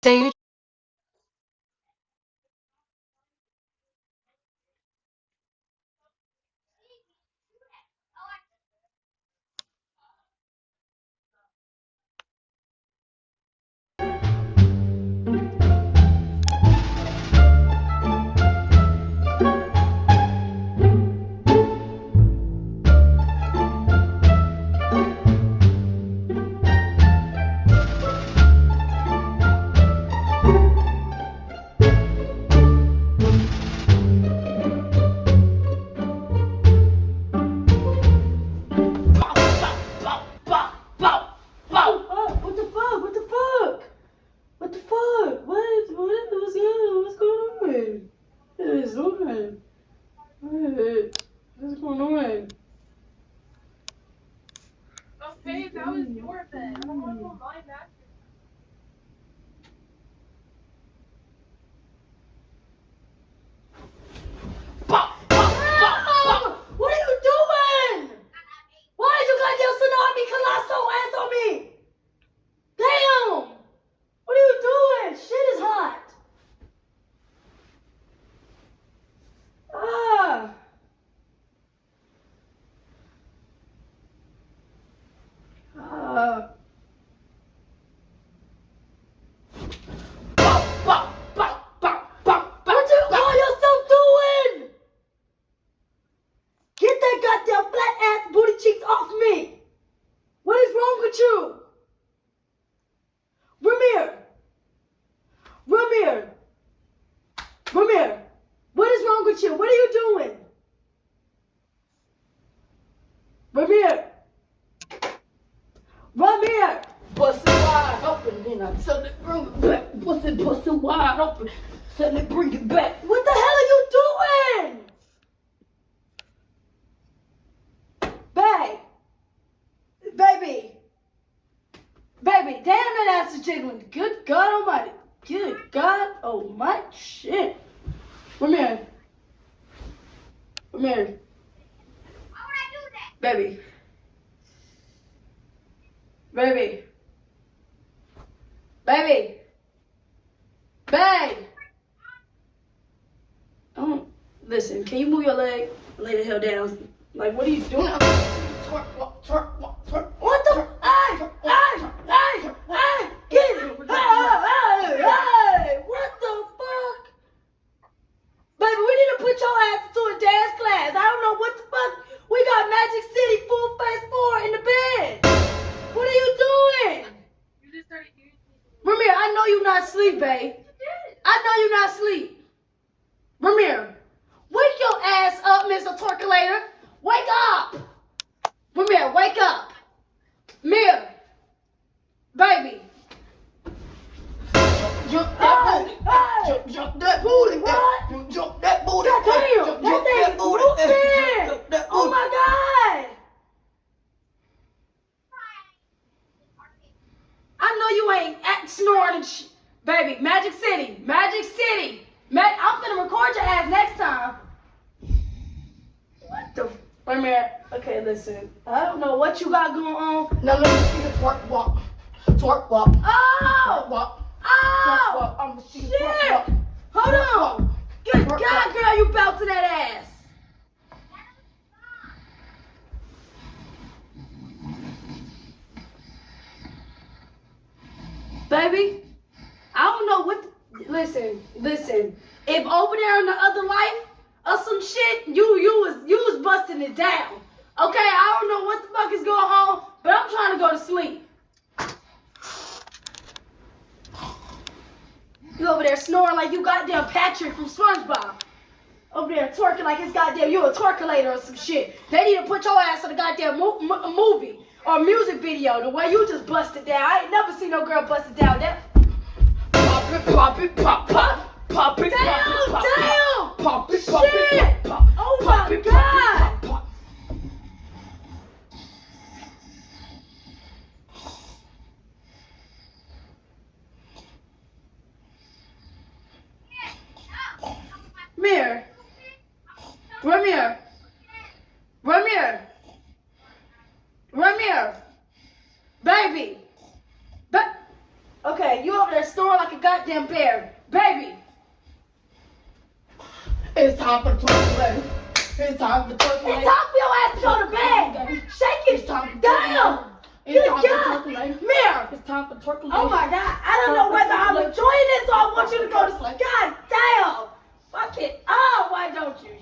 Say you Babe, that was your bed. I don't want to go on my mattress. What are you doing? Why did you goddamn tsunami colossal ass on me? Damn! What are you doing? Shit is hot. Ah. Ah. What you call yourself doing? Get that goddamn flat ass booty cheeks off me. What is wrong with you? Ramiere, what is wrong with you? What are you doing? Ramiere, bust it wide open, then I suddenly bring it back. Bust it wide open, suddenly bring it back. What the hell are you doing? Baby, damn that ass is jiggling. Good God Almighty. Good God Almighty. Shit. Ramiere. Why would I do that? Baby. Listen, can you move your leg? Lay the hell down. Like, what are you doing? What the? Hey! Get it! Hey! What the fuck? Baby, we need to put your ass into a dance class. I don't know what the fuck. We got Magic City full face 4 in the bed. What are you doing? You just started irritating me. Ramiere, I know you're not asleep, babe. I know you're not asleep. Ramiere, wake your ass up, Mr. Torculator. Wake up. Ramiere, wake up. Mir, baby. Jump that booty. Jump that booty. What? Jump that booty. God damn, that thing's moving. Jump that Oh booty. my God. I know you ain't snoring and baby. Magic City. I'm gonna record your ass next time. What the? Wait a minute. Okay, listen. I don't know what you got going on. Now let me see the twerk walk. Twerk walk. Oh! Twerk walk. Oh! Twerk walk. I'm gonna see the Shit! twerk walk. Hold Twerk on. walk. Good Twerk God, walk. girl, you bouncing that ass. Baby, I don't know what. Listen. If over there in the other life or some shit, you was busting it down. Okay, I don't know what the fuck is going on, but I'm trying to go to sleep. You over there snoring like you goddamn Patrick from SpongeBob. Over there twerking like it's goddamn you a twerkulator or some shit. They need to put your ass in a goddamn movie or music video the way you just busted down. I ain't never seen no girl busted down that. Pop it, pop it, pop, pop. Pop it, Damn! pop it, pop it, Shit! pop, pop. Oh Pop my it, God! pop it, pop, pop. Ramiere. Ramiere. Ramiere. Baby. Okay, you over there snoring like a goddamn bear. Baby. It's time for the turkey. It's time for the turkey. It's time for your ass to go to bed. Shake it. It's time for Damn. It's Good time for God. turkey. Mirror. It's time for turkey. Oh my God. I don't know whether I'm enjoying this or I want you to go to sleep. God damn. Fuck it. Oh, why don't you?